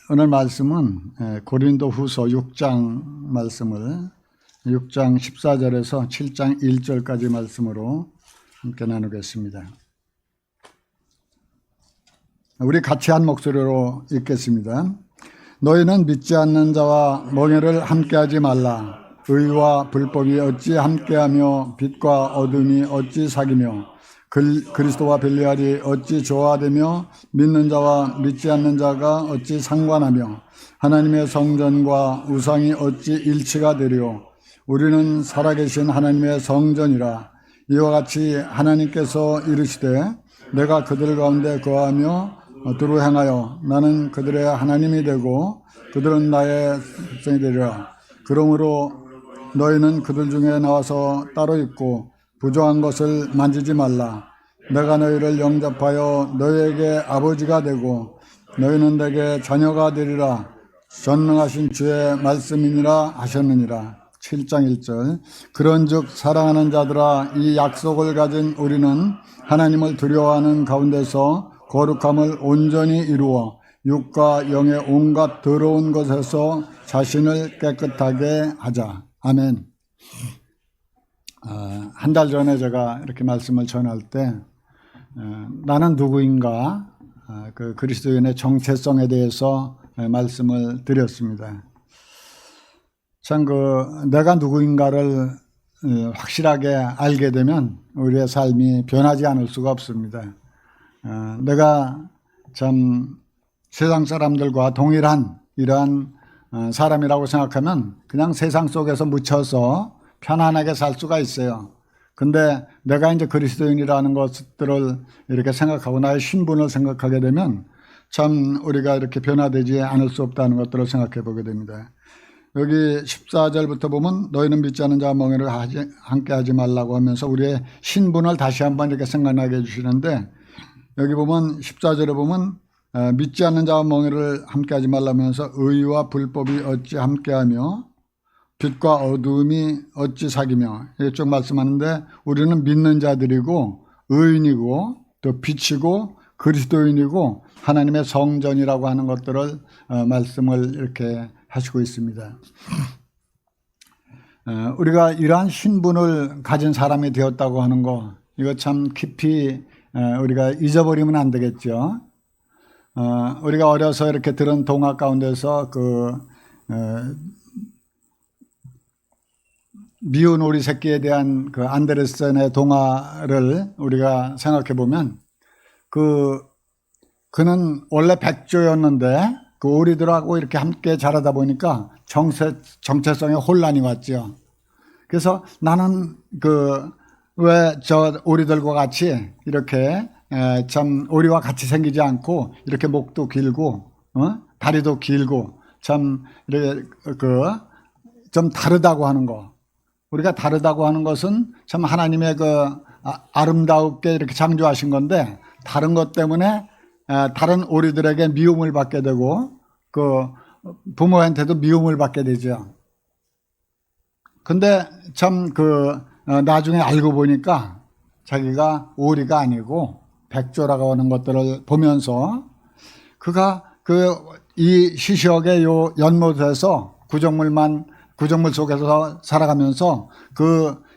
오늘 말씀은 고린도 후서 6장 말씀을 6장 14절에서 7장 1절까지 말씀으로 함께 나누겠습니다. 우리 같이 한 목소리로 읽겠습니다. 너희는 믿지 않는 자와 멍에를 함께하지 말라. 의와 불법이 어찌 함께하며 빛과 어둠이 어찌 사귀며 그리스도와 벨리알이 어찌 조화되며 믿는 자와 믿지 않는 자가 어찌 상관하며 하나님의 성전과 우상이 어찌 일치가 되리요. 우리는 살아계신 하나님의 성전이라. 이와 같이 하나님께서 이르시되 내가 그들 가운데 거하며 두루 행하여 나는 그들의 하나님이 되고 그들은 나의 백성이 되리라. 그러므로 너희는 그들 중에 나와서 따로 있고 부조한 것을 만지지 말라. 내가 너희를 영접하여 너희에게 아버지가 되고 너희는 내게 자녀가 되리라. 전능하신 주의 말씀이니라 하셨느니라. 7장 1절. 그런즉 사랑하는 자들아, 이 약속을 가진 우리는 하나님을 두려워하는 가운데서 거룩함을 온전히 이루어 육과 영의 온갖 더러운 것에서 자신을 깨끗하게 하자. 아멘. 한 달 전에 제가 이렇게 말씀을 전할 때 나는 누구인가, 그 그리스도인의 정체성에 대해서 말씀을 드렸습니다. 참 내가 누구인가를 확실하게 알게 되면 우리의 삶이 변하지 않을 수가 없습니다. 내가 참 세상 사람들과 동일한 이러한 사람이라고 생각하면 그냥 세상 속에서 묻혀서 편안하게 살 수가 있어요. 근데 내가 이제 그리스도인이라는 것들을 이렇게 생각하고 나의 신분을 생각하게 되면 참 우리가 이렇게 변화되지 않을 수 없다는 것들을 생각해 보게 됩니다. 여기 14절부터 보면 너희는 믿지 않는 자와 멍에를 함께 하지 말라고 하면서 우리의 신분을 다시 한번 이렇게 생각나게 해주시는데, 여기 보면 14절에 보면 믿지 않는 자와 멍에를 함께 하지 말라면서 의와 불법이 어찌 함께하며 빛과 어두움이 어찌 사귀며, 이렇게 쭉 말씀하는데 우리는 믿는 자들이고 의인이고 또 빛이고 그리스도인이고 하나님의 성전이라고 하는 것들을 말씀을 이렇게 하시고 있습니다. 우리가 이러한 신분을 가진 사람이 되었다고 하는 거, 이거 참 깊이 우리가 잊어버리면 안 되겠죠. 우리가 어려서 이렇게 들은 동화 가운데서 미운 오리 새끼에 대한 그 안데르센의 동화를 우리가 생각해 보면 그는 원래 백조였는데 그 오리들하고 이렇게 함께 자라다 보니까 정체성에 혼란이 왔죠. 그래서 나는 왜 저 오리들과 같이 이렇게 참 오리와 같이 생기지 않고 이렇게 목도 길고 다리도 길고 참 이렇게 좀 다르다고 하는 거. 우리가 다르다고 하는 것은 참 하나님의 아름답게 이렇게 창조하신 건데, 다른 것 때문에 다른 오리들에게 미움을 받게 되고 부모한테도 미움을 받게 되죠. 근데 참 나중에 알고 보니까 자기가 오리가 아니고 백조라고 하는 것들을 보면서 그가 이 시시하게 요 연못에서 구정물 속에서 살아가면서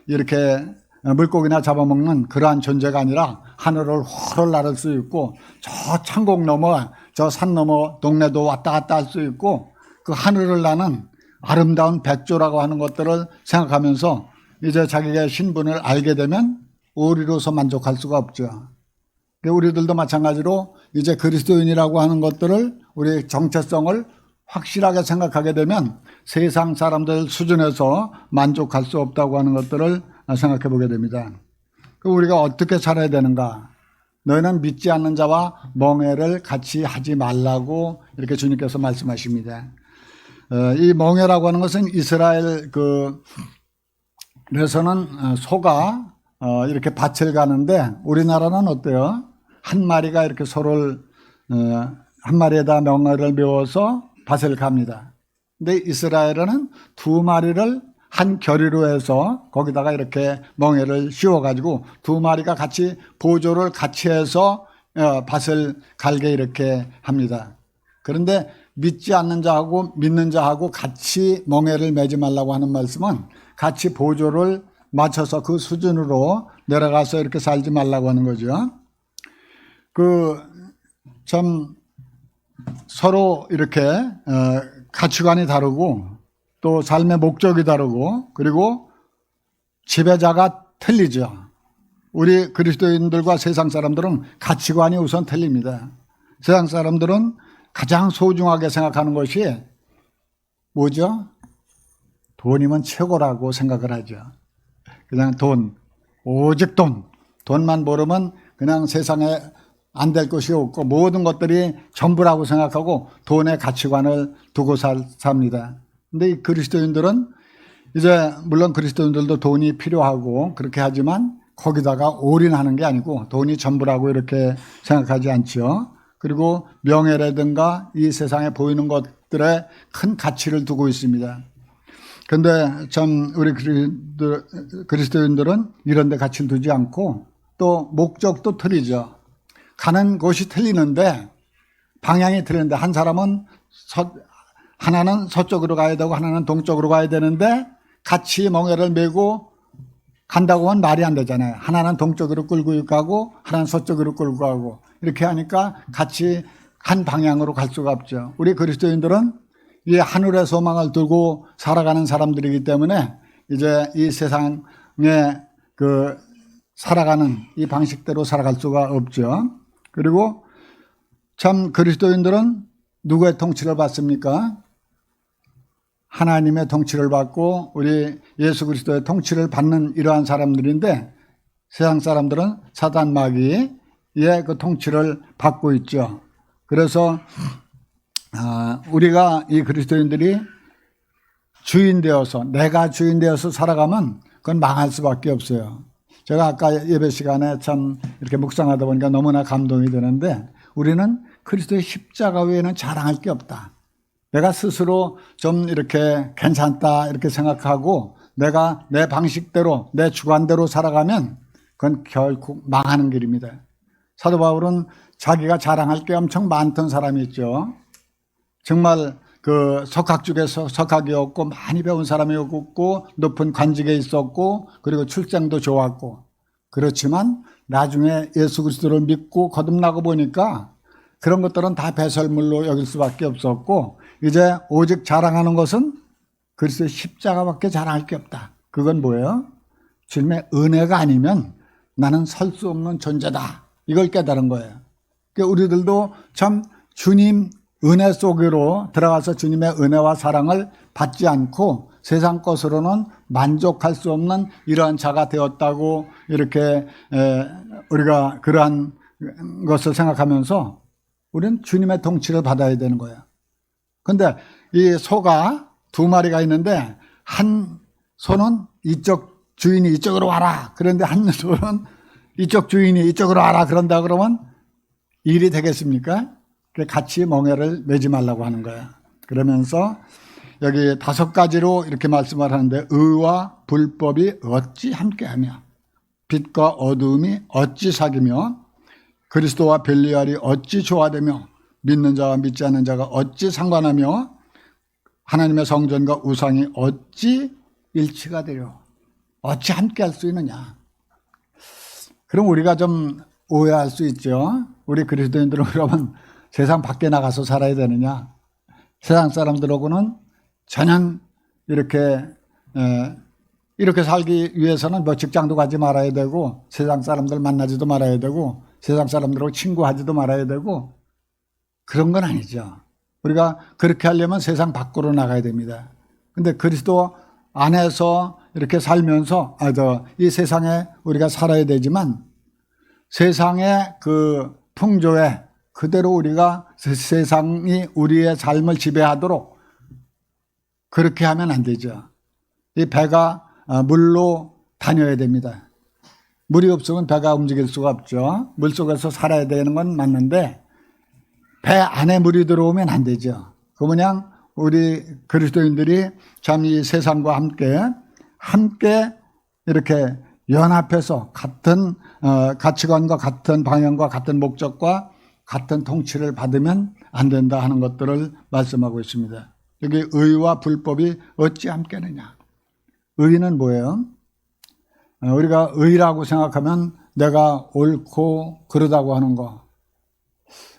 이렇게 물고기나 잡아먹는 그러한 존재가 아니라 하늘을 훨훨 날을 수 있고 저 천곡 넘어 저 산 넘어 동네도 왔다 갔다 할 수 있고 그 하늘을 나는 아름다운 백조라고 하는 것들을 생각하면서 이제 자기의 신분을 알게 되면 오리로서 만족할 수가 없죠. 우리들도 마찬가지로 이제 그리스도인이라고 하는 것들을, 우리의 정체성을 확실하게 생각하게 되면 세상 사람들 수준에서 만족할 수 없다고 하는 것들을 생각해 보게 됩니다. 우리가 어떻게 살아야 되는가? 너희는 믿지 않는 자와 멍에를 같이 하지 말라고 이렇게 주님께서 말씀하십니다. 이 멍에라고 하는 것은 이스라엘에서는 소가 이렇게 밭을 가는데, 우리나라는 어때요? 한 마리가 이렇게 한 마리에다 멍에를 메워서 밭을 갑니다. 근데 이스라엘은 두 마리를 한 결의로 해서 거기다가 이렇게 멍에를 씌워가지고 두 마리가 같이 보조를 같이 해서 밭을 갈게 이렇게 합니다. 그런데 믿지 않는 자하고 믿는 자하고 같이 멍에를 매지 말라고 하는 말씀은 같이 보조를 맞춰서 그 수준으로 내려가서 이렇게 살지 말라고 하는 거죠. 참 서로 이렇게 가치관이 다르고 또 삶의 목적이 다르고 그리고 지배자가 틀리죠. 우리 그리스도인들과 세상 사람들은 가치관이 우선 틀립니다. 세상 사람들은 가장 소중하게 생각하는 것이 뭐죠? 돈이면 최고라고 생각을 하죠. 그냥 돈, 오직 돈. 돈만 벌으면 그냥 세상에 안 될 것이 없고 모든 것들이 전부라고 생각하고 돈의 가치관을 두고 삽니다. 근데 이 그리스도인들은 이제 물론 그리스도인들도 돈이 필요하고 그렇게 하지만 거기다가 올인하는 게 아니고 돈이 전부라고 이렇게 생각하지 않죠. 그리고 명예라든가 이 세상에 보이는 것들에 큰 가치를 두고 있습니다. 그런데 참 우리 그리스도인들은 이런 데 가치를 두지 않고 또 목적도 틀리죠. 가는 곳이 틀리는데 방향이 틀리는데 한 사람은 하나는 서쪽으로 가야 되고 하나는 동쪽으로 가야 되는데 같이 멍에를 메고 간다고 하면 말이 안 되잖아요. 하나는 동쪽으로 끌고 가고 하나는 서쪽으로 끌고 가고 이렇게 하니까 같이 한 방향으로 갈 수가 없죠. 우리 그리스도인들은 이 하늘의 소망을 두고 살아가는 사람들이기 때문에 이제 이 세상에 살아가는 이 방식대로 살아갈 수가 없죠. 그리고 참 그리스도인들은 누구의 통치를 받습니까? 하나님의 통치를 받고 우리 예수 그리스도의 통치를 받는 이러한 사람들인데 세상 사람들은 사단 마귀의 그 통치를 받고 있죠. 그래서 우리가 이 그리스도인들이 주인 되어서 내가 주인 되어서 살아가면 그건 망할 수밖에 없어요. 제가 아까 예배 시간에 참 이렇게 묵상하다 보니까 너무나 감동이 되는데 우리는 그리스도의 십자가 외에는 자랑할 게 없다. 내가 스스로 좀 이렇게 괜찮다 이렇게 생각하고 내가 내 방식대로 내 주관대로 살아가면 그건 결국 망하는 길입니다. 사도 바울은 자기가 자랑할 게 엄청 많던 사람이었죠. 정말 석학 중에서 석학이었고 많이 배운 사람이었고 높은 관직에 있었고 그리고 출생도 좋았고 그렇지만 나중에 예수 그리스도를 믿고 거듭나고 보니까 그런 것들은 다 배설물로 여길 수밖에 없었고 이제 오직 자랑하는 것은 그리스도의 십자가밖에 자랑할 게 없다. 그건 뭐예요? 주님의 은혜가 아니면 나는 설 수 없는 존재다. 이걸 깨달은 거예요. 그러니까 우리들도 참 주님 은혜 속으로 들어가서 주님의 은혜와 사랑을 받지 않고 세상 것으로는 만족할 수 없는 이러한 자가 되었다고 이렇게 우리가 그러한 것을 생각하면서 우리는 주님의 통치를 받아야 되는 거예요. 그런데 이 소가 두 마리가 있는데 한 소는 이쪽 주인이 이쪽으로 와라. 그런데 한 소는 이쪽 주인이 이쪽으로 와라. 그런다 그러면 일이 되겠습니까? 같이 멍에를 매지 말라고 하는 거예요. 그러면서 여기 5가지로 이렇게 말씀을 하는데 의와 불법이 어찌 함께하며 빛과 어두움이 어찌 사귀며 그리스도와 벨리알이 어찌 조화되며 믿는 자와 믿지 않는 자가 어찌 상관하며 하나님의 성전과 우상이 어찌 일치가 되려 어찌 함께할 수 있느냐. 그럼 우리가 좀 오해할 수 있죠. 우리 그리스도인들은 그러면 세상 밖에 나가서 살아야 되느냐. 세상 사람들하고는 전혀 이렇게 살기 위해서는 뭐 직장도 가지 말아야 되고 세상 사람들 만나지도 말아야 되고 세상 사람들하고 친구하지도 말아야 되고 그런 건 아니죠. 우리가 그렇게 하려면 세상 밖으로 나가야 됩니다. 근데 그리스도 안에서 이렇게 살면서 이 세상에 우리가 살아야 되지만 세상의 그 풍조에 그대로 우리가 세상이 우리의 삶을 지배하도록 그렇게 하면 안 되죠. 이 배가 물로 다녀야 됩니다. 물이 없으면 배가 움직일 수가 없죠. 물속에서 살아야 되는 건 맞는데 배 안에 물이 들어오면 안 되죠. 그냥 우리 그리스도인들이 참 이 세상과 함께 이렇게 연합해서 같은 가치관과 같은 방향과 같은 목적과 같은 통치를 받으면 안 된다 하는 것들을 말씀하고 있습니다. 여기 의와 불법이 어찌 함께느냐. 의는 뭐예요? 우리가 의라고 생각하면 내가 옳고 그러다고 하는 거.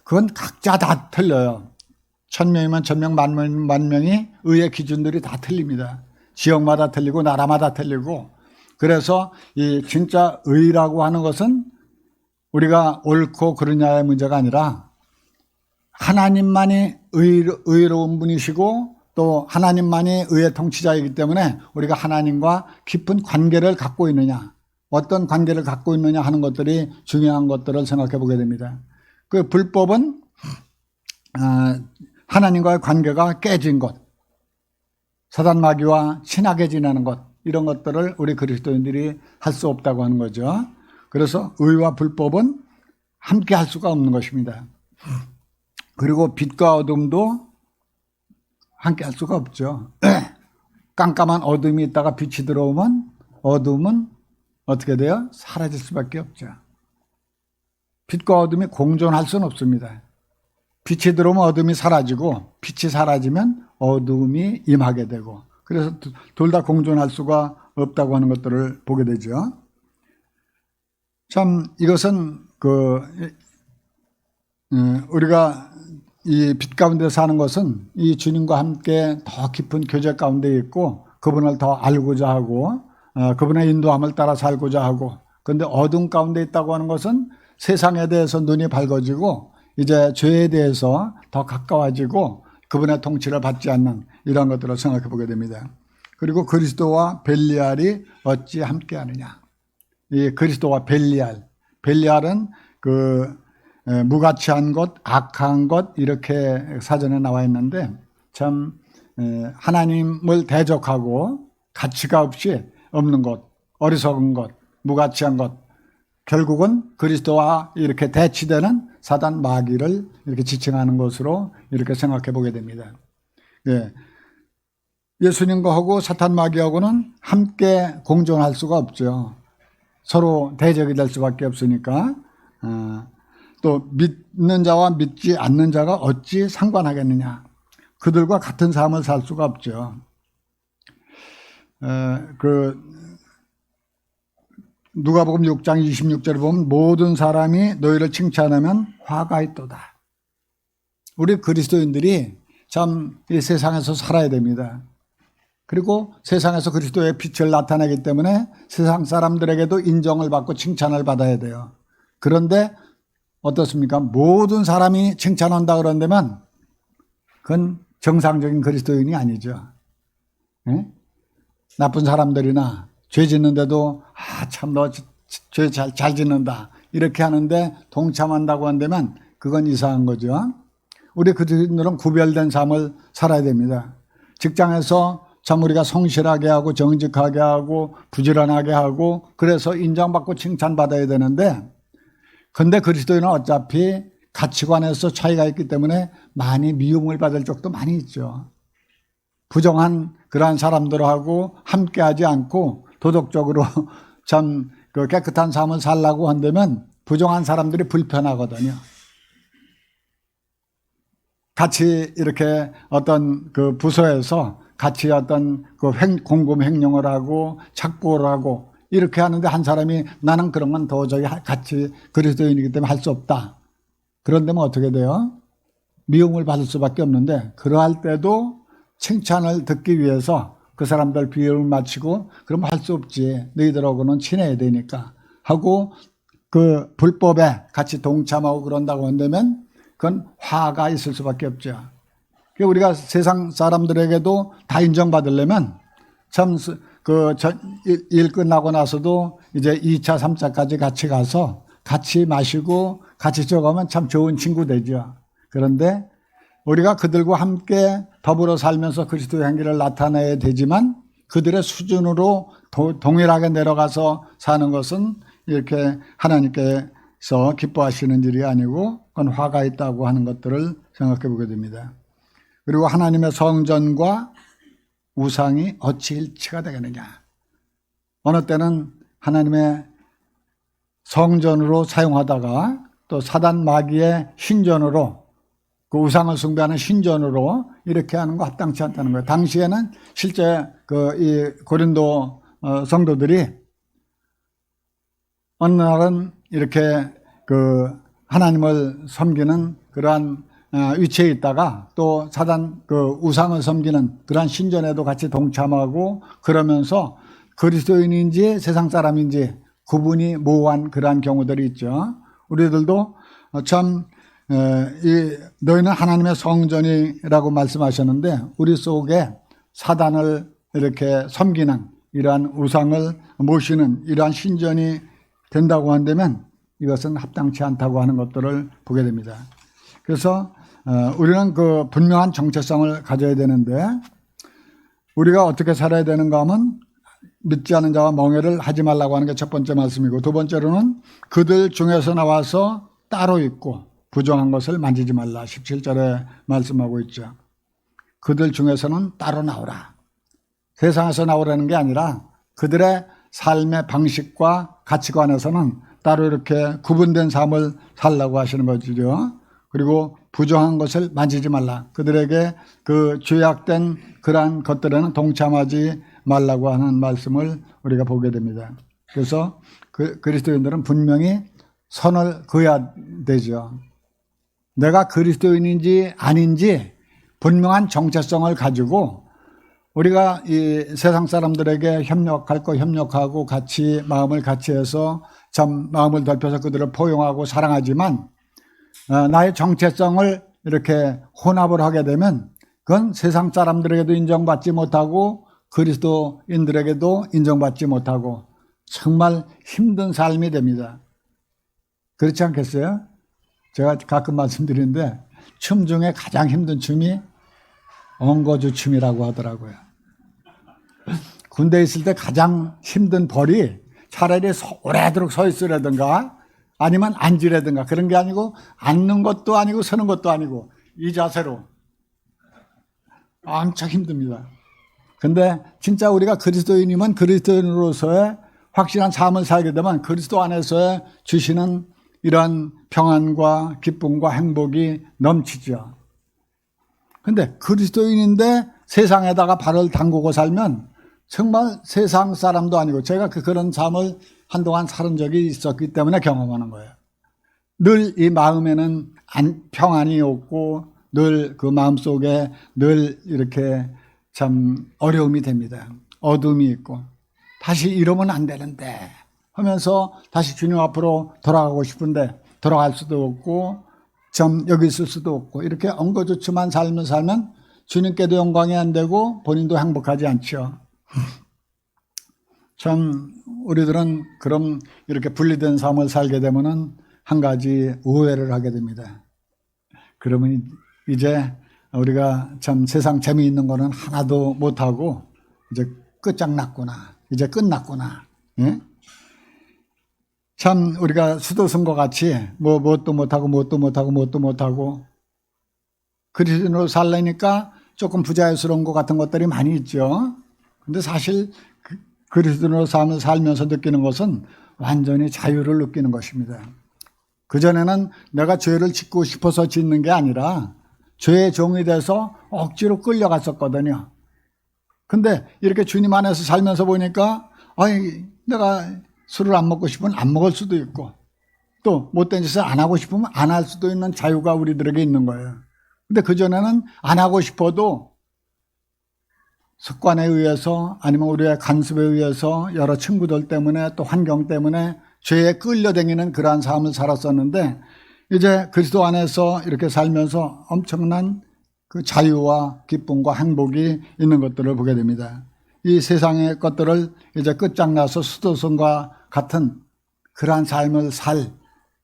그건 각자 다 틀려요. 1000명이면 1000명, 만명이 의의 기준들이 다 틀립니다. 지역마다 틀리고 나라마다 틀리고. 그래서 이 진짜 의라고 하는 것은 우리가 옳고 그러냐의 문제가 아니라 하나님만이 의로운 분이시고 또 하나님만이 의의 통치자이기 때문에 우리가 하나님과 깊은 관계를 갖고 있느냐, 어떤 관계를 갖고 있느냐 하는 것들이 중요한 것들을 생각해 보게 됩니다. 그 불법은 하나님과의 관계가 깨진 것, 사단 마귀와 친하게 지내는 것, 이런 것들을 우리 그리스도인들이 할 수 없다고 하는 거죠. 그래서 의와 불법은 함께 할 수가 없는 것입니다. 그리고 빛과 어둠도 함께 할 수가 없죠. 깜깜한 어둠이 있다가 빛이 들어오면 어둠은 어떻게 돼요? 사라질 수밖에 없죠. 빛과 어둠이 공존할 수는 없습니다. 빛이 들어오면 어둠이 사라지고 빛이 사라지면 어둠이 임하게 되고, 그래서 둘 다 공존할 수가 없다고 하는 것들을 보게 되죠. 참 이것은 우리가 이 빛 가운데 사는 것은 이 주님과 함께 더 깊은 교제 가운데 있고 그분을 더 알고자 하고 그분의 인도함을 따라 살고자 하고, 그런데 어둠 가운데 있다고 하는 것은 세상에 대해서 눈이 밝아지고 이제 죄에 대해서 더 가까워지고 그분의 통치를 받지 않는 이런 것들을 생각해 보게 됩니다. 그리고 그리스도와 벨리알이 어찌 함께하느냐. 이 그리스도와 벨리알은 무가치한 것, 악한 것, 이렇게 사전에 나와 있는데 참 하나님을 대적하고 가치가 없이 없는 것, 어리석은 것, 무가치한 것, 결국은 그리스도와 이렇게 대치되는 사단 마귀를 이렇게 지칭하는 것으로 이렇게 생각해 보게 됩니다. 예. 예수님과 하고 사탄 마귀하고는 함께 공존할 수가 없죠. 서로 대적이 될 수밖에 없으니까. 또 믿는 자와 믿지 않는 자가 어찌 상관하겠느냐. 그들과 같은 삶을 살 수가 없죠. 누가복음 6장 26절에 보면 모든 사람이 너희를 칭찬하면 화가 있도다. 우리 그리스도인들이 참 이 세상에서 살아야 됩니다. 그리고 세상에서 그리스도의 빛을 나타내기 때문에 세상 사람들에게도 인정을 받고 칭찬을 받아야 돼요. 그런데 어떻습니까? 모든 사람이 칭찬한다 그런다면 그건 정상적인 그리스도인이 아니죠. 네? 나쁜 사람들이나 죄 짓는데도 참 너 죄 잘 짓는다 이렇게 하는데 동참한다고 한다면 그건 이상한 거죠. 우리 그리스도인들은 구별된 삶을 살아야 됩니다. 직장에서 참 우리가 성실하게 하고 정직하게 하고 부지런하게 하고 그래서 인정받고 칭찬받아야 되는데, 근데 그리스도인은 어차피 가치관에서 차이가 있기 때문에 많이 미움을 받을 적도 많이 있죠. 부정한 그러한 사람들하고 함께하지 않고 도덕적으로 참 깨끗한 삶을 살라고 한다면 부정한 사람들이 불편하거든요. 같이 이렇게 어떤 그 부서에서 같이 어떤 공금 횡령을 하고 착보를 하고 이렇게 하는데 한 사람이 나는 그런 건 도저히 같이 그리스도인이기 때문에 할 수 없다. 그런데면 어떻게 돼요? 미움을 받을 수밖에 없는데, 그러할 때도 칭찬을 듣기 위해서 그 사람들 비율을 맞추고 그럼 할 수 없지. 너희들하고는 친해야 되니까 하고 그 불법에 같이 동참하고 그런다고 한다면 그건 화가 있을 수밖에 없죠. 우리가 세상 사람들에게도 다 인정받으려면 참 일 끝나고 나서도 이제 2차, 3차까지 같이 가서 같이 마시고 같이 저가면 참 좋은 친구 되죠. 그런데 우리가 그들과 함께 더불어 살면서 그리스도의 행기를 나타내야 되지만 그들의 수준으로 동일하게 내려가서 사는 것은 이렇게 하나님께서 기뻐하시는 일이 아니고 그건 화가 있다고 하는 것들을 생각해 보게 됩니다. 그리고 하나님의 성전과 우상이 어찌 일치가 되겠느냐. 어느 때는 하나님의 성전으로 사용하다가 또 사단 마귀의 신전으로 그 우상을 숭배하는 신전으로 이렇게 하는 거 합당치 않다는 거예요. 당시에는 실제 이 고린도 성도들이 어느 날은 이렇게 하나님을 섬기는 그러한 위치에 있다가 또 사단 우상을 섬기는 그러한 신전에도 같이 동참하고 그러면서 그리스도인인지 세상 사람인지 구분이 모호한 그러한 경우들이 있죠. 우리들도 참 너희는 하나님의 성전이라고 말씀하셨는데 우리 속에 사단을 이렇게 섬기는 이러한 우상을 모시는 이러한 신전이 된다고 한다면 이것은 합당치 않다고 하는 것들을 보게 됩니다. 그래서 우리는 그 분명한 정체성을 가져야 되는데 우리가 어떻게 살아야 되는가 하면 믿지 않은 자와 멍해를 하지 말라고 하는 게 첫 번째 말씀이고 두 번째로는 그들 중에서 나와서 따로 있고 부정한 것을 만지지 말라 17절에 말씀하고 있죠. 그들 중에서는 따로 나오라. 세상에서 나오라는 게 아니라 그들의 삶의 방식과 가치관에서는 따로 이렇게 구분된 삶을 살라고 하시는 거죠. 그리고 부정한 것을 만지지 말라. 그들에게 그 죄악된 그러한 것들에는 동참하지 말라고 하는 말씀을 우리가 보게 됩니다. 그래서 그리스도인들은 분명히 선을 그어야 되죠. 내가 그리스도인인지 아닌지 분명한 정체성을 가지고 우리가 이 세상 사람들에게 협력할 거 협력하고 같이 마음을 같이 해서 참 마음을 넓혀서 그들을 포용하고 사랑하지만 나의 정체성을 이렇게 혼합을 하게 되면 그건 세상 사람들에게도 인정받지 못하고 그리스도인들에게도 인정받지 못하고 정말 힘든 삶이 됩니다. 그렇지 않겠어요? 제가 가끔 말씀드리는데 춤 중에 가장 힘든 춤이 엉거주 춤이라고 하더라고요. 군대에 있을 때 가장 힘든 벌이 차라리 오래도록 서 있으라든가 아니면 앉으라든가 그런 게 아니고 앉는 것도 아니고 서는 것도 아니고 이 자세로 엄청 힘듭니다. 근데 진짜 우리가 그리스도인이면 그리스도인으로서의 확실한 삶을 살게 되면 그리스도 안에서의 주시는 이러한 평안과 기쁨과 행복이 넘치죠. 근데 그리스도인인데 세상에다가 발을 담그고 살면 정말 세상 사람도 아니고 제가 그런 삶을 한동안 살은 적이 있었기 때문에 경험하는 거예요. 늘 이 마음에는 평안이 없고 늘 그 마음속에 늘 이렇게 참 어려움이 됩니다. 어둠이 있고 다시 이러면 안 되는데 하면서 다시 주님 앞으로 돌아가고 싶은데 돌아갈 수도 없고 좀 여기 있을 수도 없고 이렇게 엉거주춤한 삶을 살면 주님께도 영광이 안 되고 본인도 행복하지 않죠. 참 우리들은 그럼 이렇게 분리된 삶을 살게 되면은 한 가지 오해를 하게 됩니다. 그러면 이제 우리가 참 세상 재미있는 거는 하나도 못하고 이제 끝장났구나. 이제 끝났구나. 예? 참 우리가 수도승과 같이 뭣도 못하고 그리스도인으로 살려니까 조금 부자연스러운 것 같은 것들이 많이 있죠. 근데 사실 그리스도인으로 삶을 살면서 느끼는 것은 완전히 자유를 느끼는 것입니다. 그전에는 내가 죄를 짓고 싶어서 짓는 게 아니라 죄의 종이 돼서 억지로 끌려갔었거든요. 근데 이렇게 주님 안에서 살면서 보니까 내가 술을 안 먹고 싶으면 안 먹을 수도 있고 또 못된 짓을 안 하고 싶으면 안 할 수도 있는 자유가 우리들에게 있는 거예요. 근데 그전에는 안 하고 싶어도 습관에 의해서 아니면 우리의 간섭에 의해서 여러 친구들 때문에 또 환경 때문에 죄에 끌려다니는 그러한 삶을 살았었는데 이제 그리스도 안에서 이렇게 살면서 엄청난 그 자유와 기쁨과 행복이 있는 것들을 보게 됩니다. 이 세상의 것들을 이제 끝장나서 수도승과 같은 그러한 삶을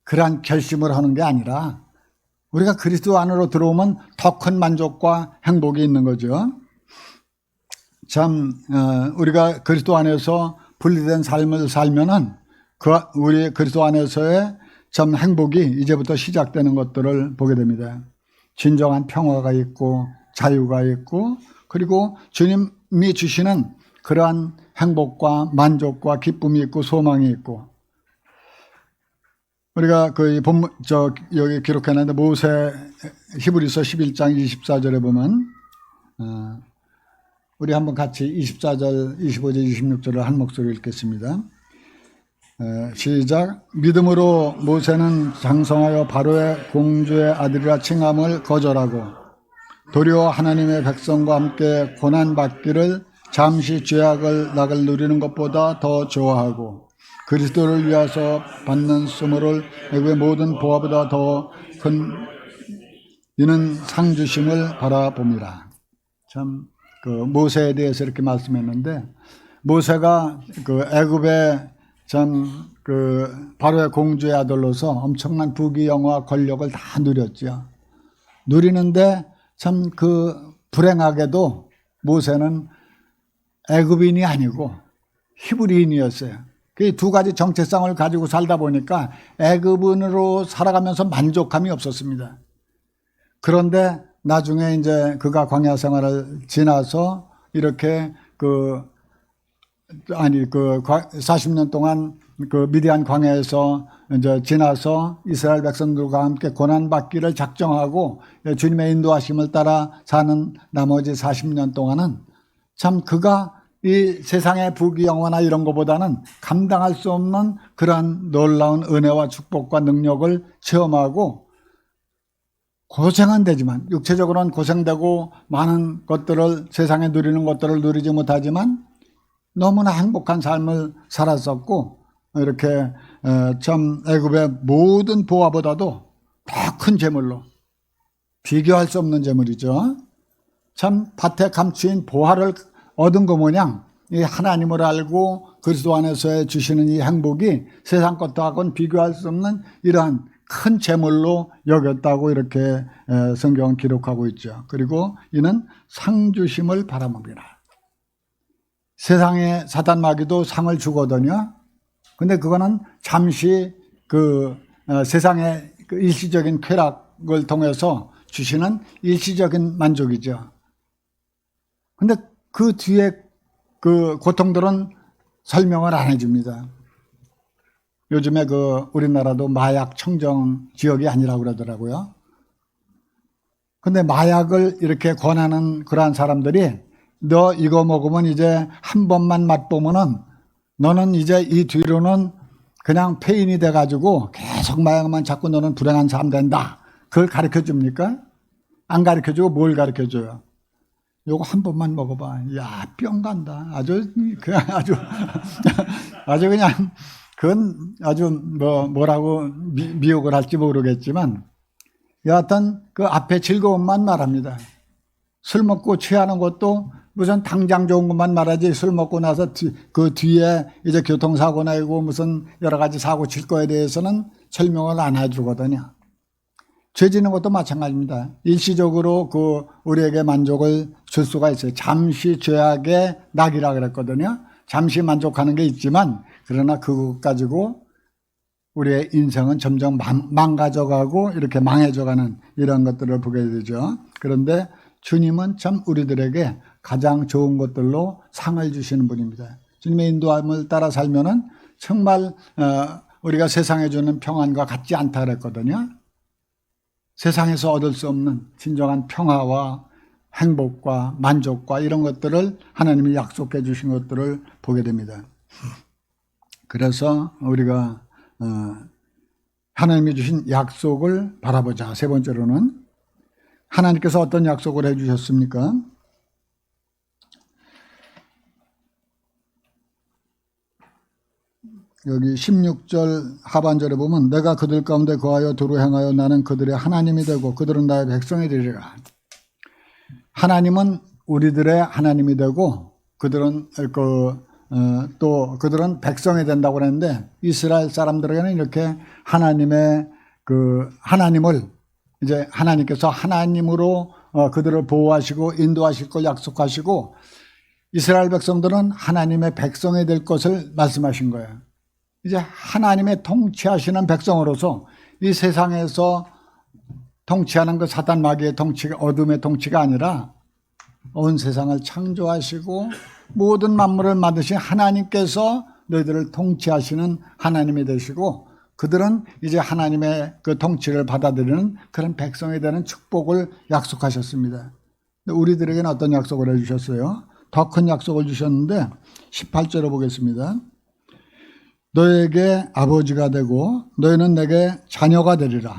그러한 결심을 하는 게 아니라 우리가 그리스도 안으로 들어오면 더 큰 만족과 행복이 있는 거죠. 참 우리가 그리스도 안에서 분리된 삶을 살면은 우리 그리스도 안에서의 참 행복이 이제부터 시작되는 것들을 보게 됩니다. 진정한 평화가 있고 자유가 있고 그리고 주님이 주시는 그러한 행복과 만족과 기쁨이 있고 소망이 있고 우리가 그 본문 여기 기록해놨는데 모세 히브리서 11장 24절에 보면 우리 한번 같이 24절, 25절, 26절을 한 목소리로 읽겠습니다. 시작. 믿음으로 모세는 장성하여 바로의 공주의 아들이라 칭함을 거절하고 도리어 하나님의 백성과 함께 고난받기를 잠시 죄악을 낙을 누리는 것보다 더 좋아하고 그리스도를 위하서 받는 수모를 애굽의 모든 보화보다 더 큰 이는 상 주심을 바라봅니다. 참 그 모세에 대해서 이렇게 말씀했는데 모세가 그 애굽의 참 그 바로의 공주의 아들로서 엄청난 부귀영화 권력을 다 누렸죠. 누리는데 참 그 불행하게도 모세는 애굽인이 아니고 히브리인이었어요. 그 두 가지 정체성을 가지고 살다 보니까 애굽인으로 살아가면서 만족감이 없었습니다. 그런데 나중에 이제 그가 광야 생활을 지나서 이렇게 40년 동안 그 미디안 광야에서 이제 지나서 이스라엘 백성들과 함께 고난받기를 작정하고 주님의 인도하심을 따라 사는 나머지 40년 동안은 참 그가 이 세상의 부귀영화나 이런 것보다는 감당할 수 없는 그러한 놀라운 은혜와 축복과 능력을 체험하고 고생은 되지만 육체적으로는 고생되고 많은 것들을 세상에 누리는 것들을 누리지 못하지만 너무나 행복한 삶을 살았었고 이렇게 참 애굽의 모든 보화보다도 더 큰 재물로 비교할 수 없는 재물이죠. 참 밭에 감추인 보화를 얻은 것 모양 이 하나님을 알고 그리스도 안에서 주시는 이 행복이 세상 것하고는 비교할 수 없는 이러한 큰 재물로 여겼다고 이렇게 성경은 기록하고 있죠. 그리고 이는 상 주심을 바라봅니다. 세상에 사단 마귀도 상을 주거든요. 근데 그거는 잠시 그 세상의 그 일시적인 쾌락을 통해서 주시는 일시적인 만족이죠. 근데 그 뒤에 그 고통들은 설명을 안 해줍니다. 요즘에 그 우리나라도 마약 청정 지역이 아니라고 그러더라고요. 근데 마약을 이렇게 권하는 그러한 사람들이 너 이거 먹으면 이제 한 번만 맛보면은 너는 이제 이 뒤로는 그냥 폐인이 돼가지고 계속 마약만 잡고 너는 불행한 사람 된다. 그걸 가르쳐 줍니까? 안 가르쳐 주고 뭘 가르쳐 줘요? 요거 한 번만 먹어봐. 야, 뿅 간다. 아주 그냥 그건 아주 뭐라고 미혹을 할지 모르겠지만 여하튼 그 앞에 즐거움만 말합니다. 술 먹고 취하는 것도 무슨 당장 좋은 것만 말하지 술 먹고 나서 그 뒤에 이제 교통사고 나고 무슨 여러 가지 사고 칠 거에 대해서는 설명을 안 해주거든요. 죄 짓는 것도 마찬가지입니다. 일시적으로 그 우리에게 만족을 줄 수가 있어요. 잠시 죄악의 낙이라 그랬거든요. 잠시 만족하는 게 있지만 그러나 그것 가지고 우리의 인생은 점점 망가져가고 이렇게 망해져가는 이런 것들을 보게 되죠. 그런데 주님은 참 우리들에게 가장 좋은 것들로 상을 주시는 분입니다. 주님의 인도함을 따라 살면은 정말 우리가 세상에 주는 평안과 같지 않다 그랬거든요. 세상에서 얻을 수 없는 진정한 평화와 행복과 만족과 이런 것들을 하나님이 약속해 주신 것들을 보게 됩니다. 그래서 우리가 하나님이 주신 약속을 바라보자. 세 번째로는 하나님께서 어떤 약속을 해 주셨습니까? 여기 16절 하반절에 보면 내가 그들 가운데 거하여 도로 행하여 나는 그들의 하나님이 되고 그들은 나의 백성이 되리라. 하나님은 우리들의 하나님이 되고 그들은 또 그들은 백성이 된다고 그랬는데 이스라엘 사람들에게는 이렇게 하나님의 그 하나님을 이제 하나님께서 하나님으로 그들을 보호하시고 인도하실 걸 약속하시고 이스라엘 백성들은 하나님의 백성이 될 것을 말씀하신 거예요. 이제 하나님의 통치하시는 백성으로서 이 세상에서 통치하는 그 사단 마귀의 통치가 어둠의 통치가 아니라 온 세상을 창조하시고 모든 만물을 만드신 하나님께서 너희들을 통치하시는 하나님이 되시고 그들은 이제 하나님의 그 통치를 받아들이는 그런 백성이 되는 축복을 약속하셨습니다. 우리들에게는 어떤 약속을 해주셨어요? 더 큰 약속을 주셨는데 18절을 보겠습니다. 너에게 아버지가 되고 너희는 내게 자녀가 되리라.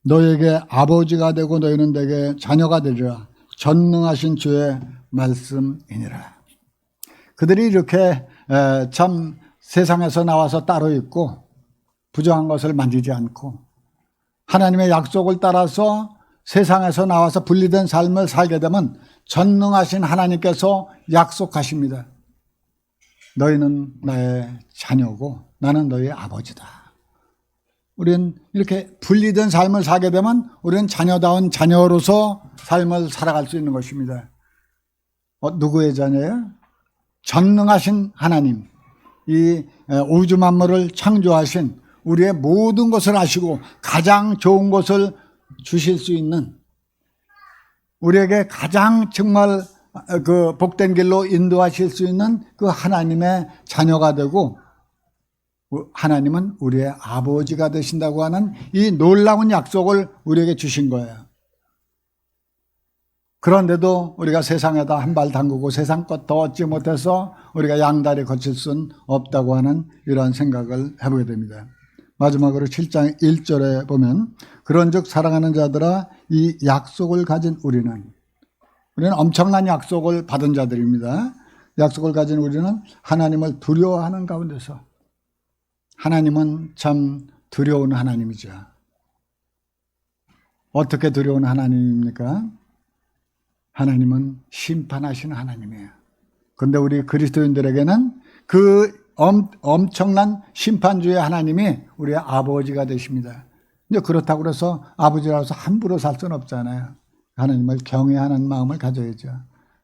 너에게 아버지가 되고 너희는 내게 자녀가 되리라. 전능하신 주의 말씀이니라. 그들이 이렇게 참 세상에서 나와서 따로 있고 부정한 것을 만지지 않고 하나님의 약속을 따라서 세상에서 나와서 분리된 삶을 살게 되면 전능하신 하나님께서 약속하십니다. 너희는 나의 자녀고 나는 너희의 아버지다. 우리는 이렇게 분리된 삶을 살게 되면 우리는 자녀다운 자녀로서 삶을 살아갈 수 있는 것입니다. 누구의 자녀예요? 전능하신 하나님, 이 우주 만물을 창조하신 우리의 모든 것을 아시고 가장 좋은 것을 주실 수 있는, 우리에게 가장 정말 그 복된 길로 인도하실 수 있는 그 하나님의 자녀가 되고 하나님은 우리의 아버지가 되신다고 하는 이 놀라운 약속을 우리에게 주신 거예요. 그런데도 우리가 세상에다 한 발 담그고 세상 것 더 얻지 못해서 우리가 양다리 거칠 수는 없다고 하는 이러한 생각을 해보게 됩니다. 마지막으로 7장 1절에 보면 그런즉 사랑하는 자들아 이 약속을 가진 우리는 엄청난 약속을 받은 자들입니다. 약속을 가진 우리는 하나님을 두려워하는 가운데서, 하나님은 참 두려운 하나님이죠. 어떻게 두려운 하나님입니까? 하나님은 심판하시는 하나님이에요. 그런데 우리 그리스도인들에게는 그 엄청난 심판주의 하나님이 우리의 아버지가 되십니다. 근데 그렇다고 해서 아버지라서 함부로 살 수는 없잖아요. 하나님을 경외하는 마음을 가져야죠.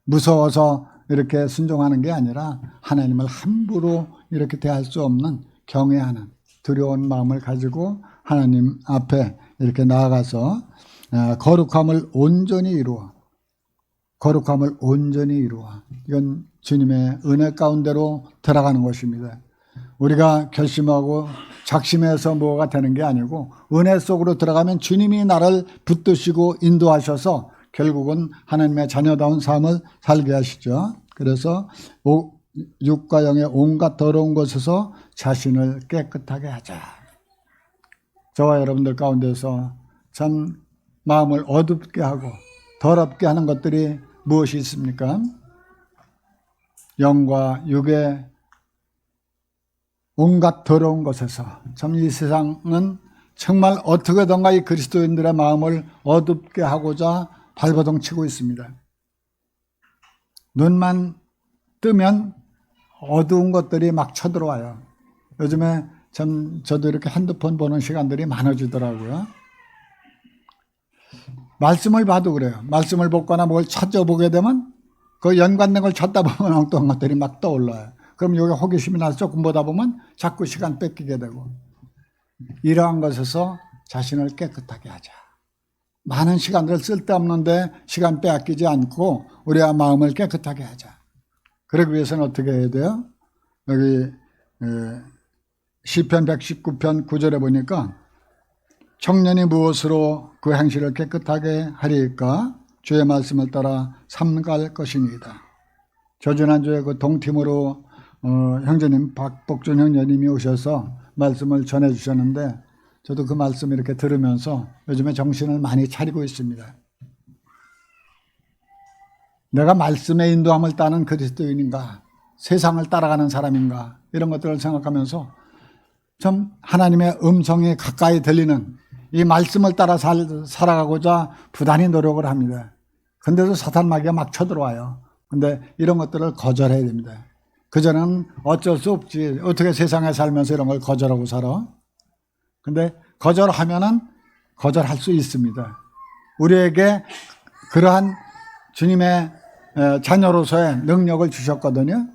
무서워서 이렇게 순종하는 게 아니라 하나님을 함부로 이렇게 대할 수 없는 경외하는 두려운 마음을 가지고 하나님 앞에 이렇게 나아가서 거룩함을 온전히 이루어, 거룩함을 온전히 이루어, 이건 주님의 은혜 가운데로 들어가는 것입니다. 우리가 결심하고 작심해서 뭐가 되는 게 아니고 은혜 속으로 들어가면 주님이 나를 붙드시고 인도하셔서 결국은 하나님의 자녀다운 삶을 살게 하시죠. 그래서 육과 영의 온갖 더러운 것에서 자신을 깨끗하게 하자. 저와 여러분들 가운데서 참 마음을 어둡게 하고 더럽게 하는 것들이 무엇이 있습니까? 영과 육의 온갖 더러운 것에서 참 이 세상은 정말 어떻게든가 이 그리스도인들의 마음을 어둡게 하고자 발버둥 치고 있습니다. 눈만 뜨면 어두운 것들이 막 쳐들어와요. 요즘에 참 저도 이렇게 핸드폰 보는 시간들이 많아지더라고요. 말씀을 봐도 그래요. 말씀을 보거나 뭘 찾아보게 되면 그 연관된 걸 찾다 보면 엉뚱한 것들이 막 떠올라요. 그럼 여기 호기심이 나서 조금 보다 보면 자꾸 시간 뺏기게 되고, 이러한 것에서 자신을 깨끗하게 하자. 많은 시간을 쓸데없는데 시간 빼앗기지 않고 우리의 마음을 깨끗하게 하자. 그러기 위해서는 어떻게 해야 돼요? 여기 시편 119편 9절에 보니까 청년이 무엇으로 그 행실을 깨끗하게 하리까? 주의 말씀을 따라 삼갈 것이니이다. 저 지난주에 그 동팀으로 형제님 박복준 형제님이 오셔서 말씀을 전해 주셨는데 저도 그 말씀 이렇게 들으면서 요즘에 정신을 많이 차리고 있습니다. 내가 말씀의 인도함을 따는 그리스도인인가, 세상을 따라가는 사람인가, 이런 것들을 생각하면서 참 하나님의 음성이 가까이 들리는 이 말씀을 따라 살아가고자 부단히 노력을 합니다. 근데도 사탄 마귀가 막 쳐들어와요. 근데 이런 것들을 거절해야 됩니다. 그전에는 어쩔 수 없지, 어떻게 세상에 살면서 이런 걸 거절하고 살아? 근데 거절하면은 거절할 수 있습니다. 우리에게 그러한 주님의 자녀로서의 능력을 주셨거든요.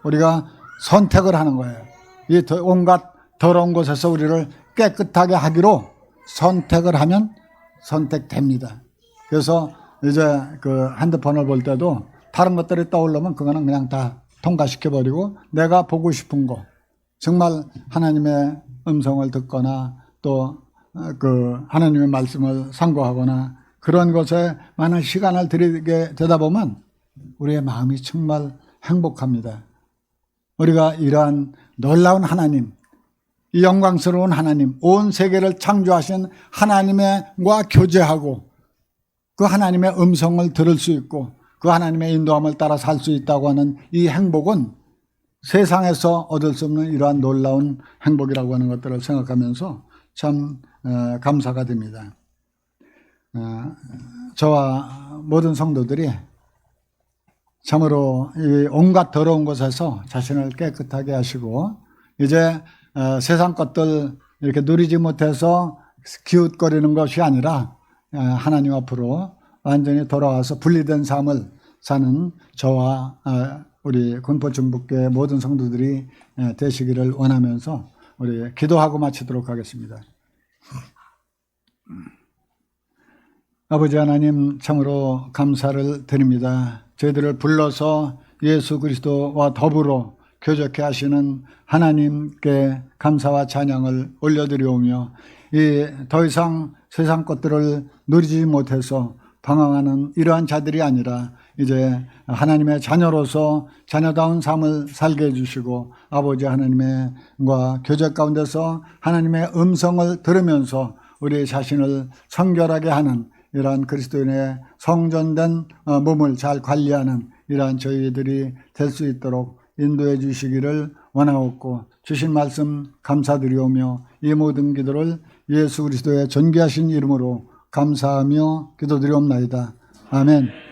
우리가 선택을 하는 거예요. 이 온갖 더러운 곳에서 우리를 깨끗하게 하기로 선택을 하면 선택됩니다. 그래서 이제 그 핸드폰을 볼 때도 다른 것들이 떠오르면 그거는 그냥 다 통과시켜버리고 내가 보고 싶은 거, 정말 하나님의 음성을 듣거나 또 그 하나님의 말씀을 상고하거나 그런 것에 많은 시간을 들이게 되다 보면 우리의 마음이 정말 행복합니다. 우리가 이러한 놀라운 하나님, 이 영광스러운 하나님, 온 세계를 창조하신 하나님과 교제하고 그 하나님의 음성을 들을 수 있고 그 하나님의 인도함을 따라 살 수 있다고 하는 이 행복은 세상에서 얻을 수 없는 이러한 놀라운 행복이라고 하는 것들을 생각하면서 참 감사가 됩니다. 저와 모든 성도들이 참으로 이 온갖 더러운 곳에서 자신을 깨끗하게 하시고 이제 세상 것들 이렇게 누리지 못해서 기웃거리는 것이 아니라 하나님 앞으로 완전히 돌아와서 분리된 삶을 사는 저와 우리 군포중북교회 모든 성도들이 되시기를 원하면서 우리 기도하고 마치도록 하겠습니다. 아버지 하나님 참으로 감사를 드립니다. 저희들을 불러서 예수 그리스도와 더불어 교제케 하시는 하나님께 감사와 찬양을 올려드리오며 이 더 이상 세상 것들을 누리지 못해서 방황하는 이러한 자들이 아니라 이제 하나님의 자녀로서 자녀다운 삶을 살게 해주시고 아버지 하나님과 교제 가운데서 하나님의 음성을 들으면서 우리 자신을 성결하게 하는 이러한 그리스도인의 성전된 몸을 잘 관리하는 이러한 저희들이 될 수 있도록 인도해 주시기를 원하옵고 주신 말씀 감사드리오며 이 모든 기도를 예수 그리스도의 존귀하신 이름으로 감사하며 기도드리옵나이다. 아멘.